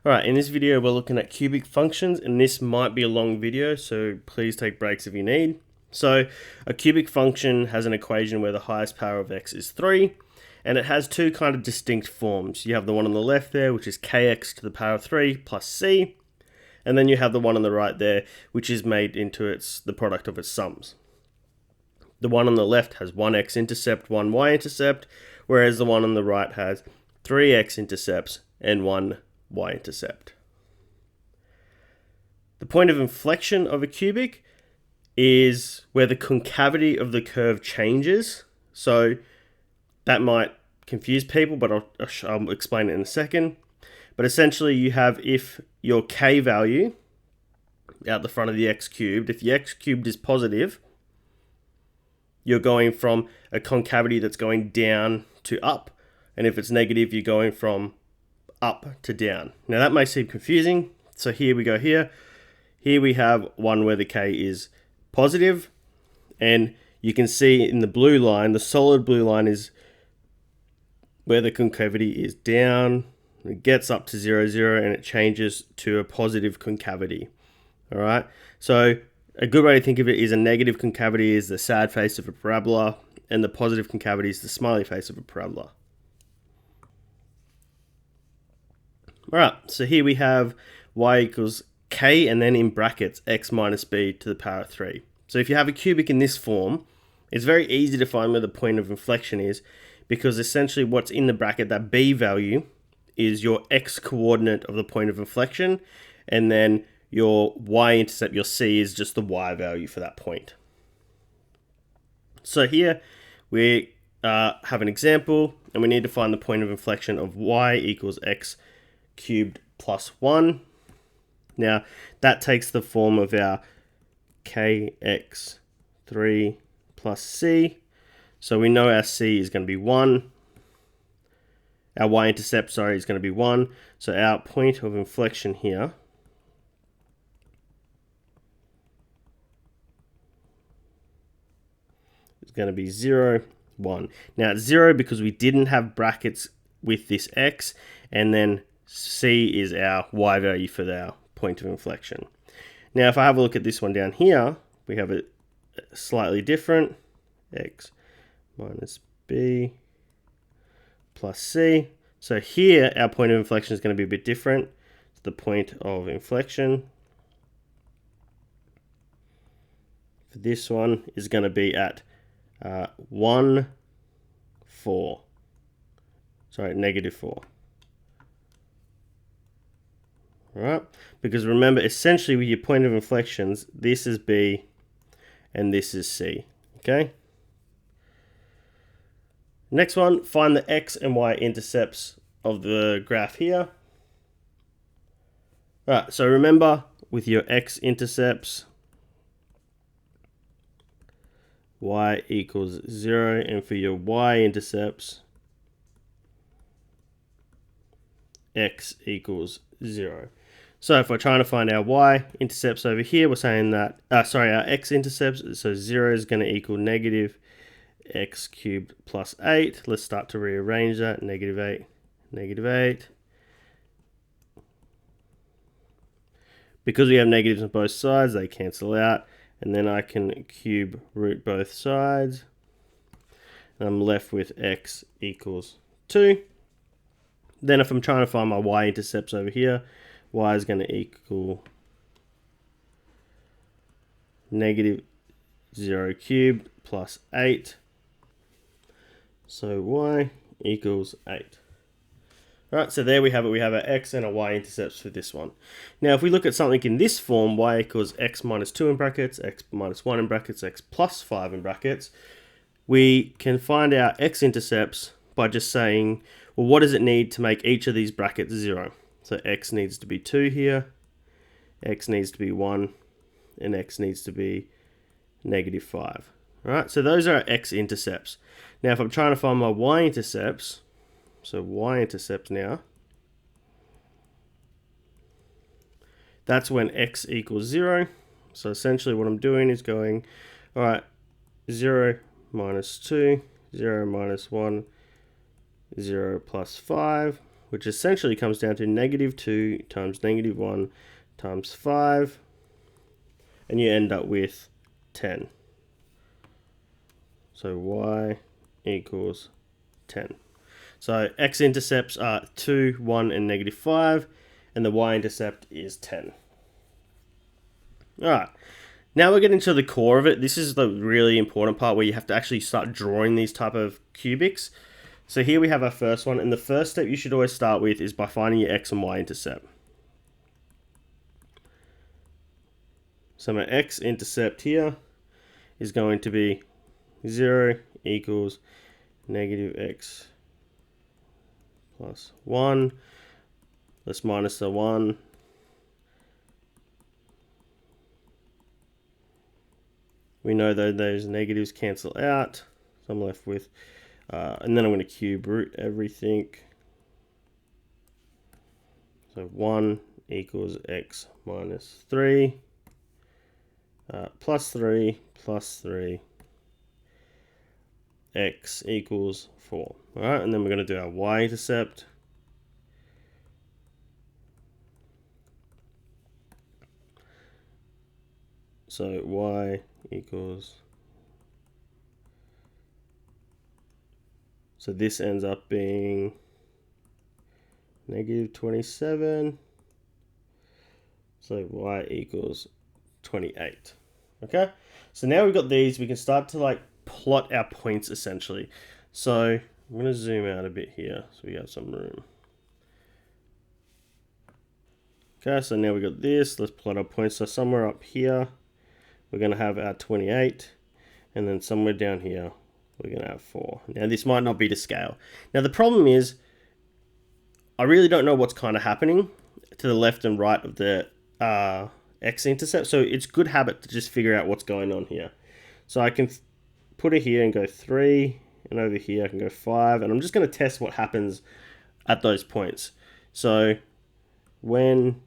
Alright, in this video we're looking at cubic functions, and this might be a long video, so please take breaks if you need. So a cubic function has an equation where the highest power of x is 3, and it has two kind of distinct forms. You have the one on the left there, which is kx to the power of 3 plus c, and then you have the one on the right there, which is made into the product of its sums. The one on the left has one x-intercept, one y-intercept, whereas the one on the right has 3 x-intercepts and one y-intercept. The point of inflection of a cubic is where the concavity of the curve changes. So that might confuse people, but I'll explain it in a second. But essentially you have, if your k value out the front of the x cubed, if the x cubed is positive, you're going from a concavity that's going down to up. And if it's negative, you're going from up to down. Now that may seem confusing. So here we go here. Here we have one where the k is positive. And you can see in the blue line, the solid blue line is where the concavity is down. It gets up to 0, 0, and it changes to a positive concavity. All right. So a good way to think of it is a negative concavity is the sad face of a parabola, and the positive concavity is the smiley face of a parabola. All right, so here we have y equals k, and then in brackets x minus b to the power of 3. So if you have a cubic in this form, it's very easy to find where the point of inflection is, because essentially what's in the bracket, that b value, is your x coordinate of the point of inflection, and then your y-intercept, your c, is just the y value for that point. So here we have an example, and we need to find the point of inflection of y equals x cubed plus 1. Now that takes the form of our kx3 plus c. So we know our c is going to be 1. Our y-intercept, is going to be 1. So our point of inflection here is going to be 0, 1. Now it's 0 because we didn't have brackets with this x, and then c is our y value for our point of inflection. Now if I have a look at this one down here, we have it slightly different. X minus b plus c. So here our point of inflection is going to be a bit different. The point of inflection for this one is going to be at 1, 4. Sorry, negative 4. Alright, because remember, essentially with your point of inflections, this is B and this is C. Okay. Next one, find the x and y intercepts of the graph here. Alright, so remember with your x intercepts, y equals 0, and for your y intercepts, x equals 0. So if we're trying to find our y-intercepts over here, we're saying that, our x-intercepts, so 0 is going to equal negative x cubed plus 8. Let's start to rearrange that. Negative 8, negative 8. Because we have negatives on both sides, they cancel out. And then I can cube root both sides. And I'm left with x equals 2. Then if I'm trying to find my y-intercepts over here, y is going to equal negative 0 cubed plus 8. So y equals 8. Alright, so there we have it. We have our x and our y-intercepts for this one. Now if we look at something in this form, y equals x minus 2 in brackets, x minus 1 in brackets, x plus 5 in brackets, we can find our x-intercepts by just saying, well, what does it need to make each of these brackets 0? So x needs to be 2 here, x needs to be 1, and x needs to be negative 5. All right, so those are our x-intercepts. Now if I'm trying to find my y-intercepts, so y-intercepts now, that's when x equals 0. So essentially what I'm doing is going, all right, 0 minus 2, 0 minus 1, 0 plus 5, which essentially comes down to -2 times -1 times 5, and you end up with 10. So y equals 10. So x-intercepts are 2, 1, and -5, and the y-intercept is 10. Alright, now we're getting to the core of it. This is the really important part where you have to actually start drawing these type of cubics. So here we have our first one, and the first step you should always start with is by finding your x and y intercept. So my x-intercept here is going to be 0 equals -x plus 1. Let's minus the 1. We know that those negatives cancel out, so I'm left with, and then I'm going to cube root everything. So 1 equals x minus 3, plus 3, plus 3, x equals 4. All right, and then we're going to do our y-intercept. So y equals, so this ends up being -27. So y equals 28. Okay, so now we've got these, we can start to like plot our points essentially. So I'm going to zoom out a bit here so we have some room. Okay, so now we've got this. Let's plot our points. So somewhere up here, we're going to have our 28. And then somewhere down here, we're going to have 4. Now, this might not be to scale. Now, the problem is, I really don't know what's kind of happening to the left and right of the x-intercept. So it's good habit to just figure out what's going on here. So I can put it here and go 3. And over here, I can go 5. And I'm just going to test what happens at those points. So when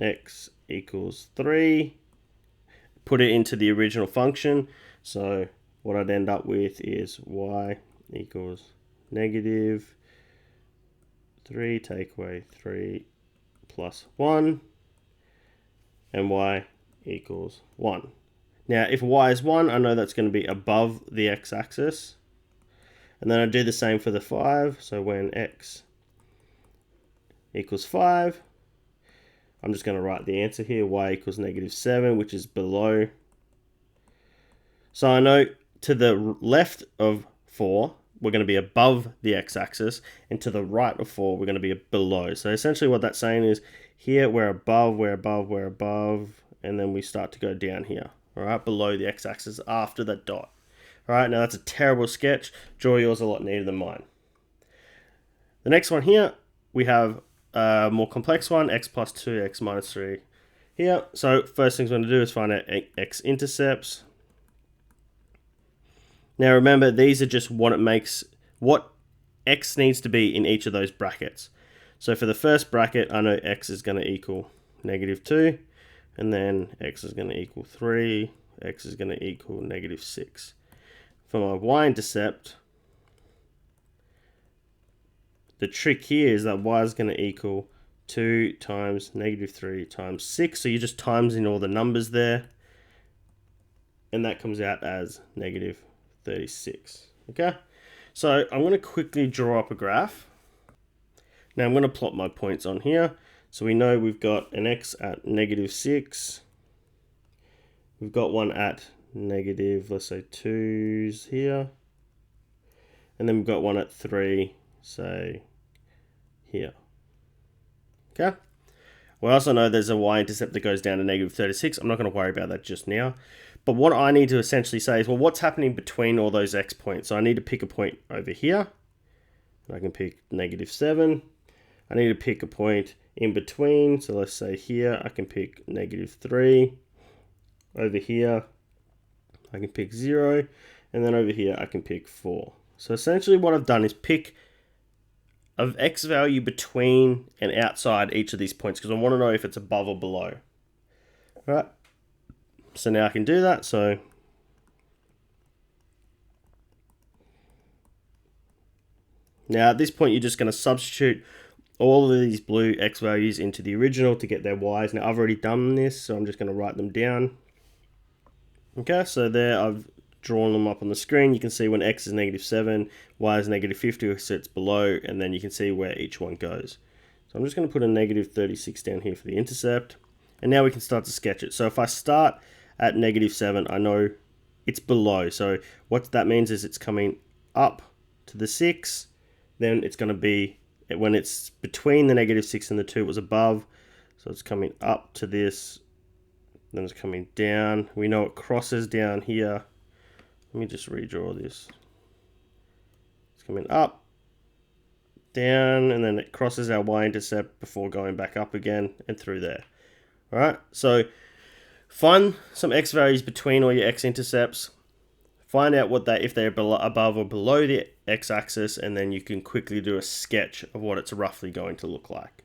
x equals 3, put it into the original function. So what I'd end up with is y equals -3, take away 3 plus 1, and y equals 1. Now, if y is 1, I know that's going to be above the x-axis. And then I do the same for the 5. So when x equals 5, I'm just going to write the answer here, y equals -7, which is below. So I know to the left of 4, we're going to be above the x-axis, and to the right of 4, we're going to be below. So essentially what that's saying is, here we're above, we're above, we're above, and then we start to go down here, all right, below the x-axis after that dot. All right, now that's a terrible sketch. Draw yours a lot neater than mine. The next one here, we have a more complex one, x plus 2, x minus 3 here. So first things we're going to do is find out x-intercepts. Now remember, these are just what x needs to be in each of those brackets. So for the first bracket, I know x is going to equal -2, and then x is going to equal 3, x is going to equal -6. For my y-intercept, the trick here is that y is going to equal 2 times -3 times 6. So you're just timesing all the numbers there. And that comes out as -36. Okay? So I'm going to quickly draw up a graph. Now I'm going to plot my points on here. So we know we've got an x at -6. We've got one at let's say 2's here. And then we've got one at 3, say here. Okay. We also know there's a y-intercept that goes down to -36. I'm not going to worry about that just now. But what I need to essentially say is, well, what's happening between all those x points? So I need to pick a point over here. I can pick -7. I need to pick a point in between. So let's say here, I can pick -3. Over here, I can pick 0. And then over here, I can pick 4. So essentially what I've done is pick of x value between and outside each of these points, because I want to know if it's above or below. All right. So now I can do that. So Now at this point, you're just going to substitute all of these blue x values into the original to get their y's. Now I've already done this, so I'm just going to write them down. Okay, so there I've drawn them up on the screen. You can see when x is -7, y is -50, so it's below, and then you can see where each one goes. So I'm just going to put a -36 down here for the intercept, and now we can start to sketch it. So if I start at -7, I know it's below. So what that means is it's coming up to the 6, then it's going to be, when it's between the -6 and the 2, it was above, so it's coming up to this, then it's coming down. We know it crosses down here. Let me just redraw this. It's coming up, down, and then it crosses our y-intercept before going back up again and through there. All right, so find some x values between all your x-intercepts. Find out what if they're above or below the x-axis, and then you can quickly do a sketch of what it's roughly going to look like.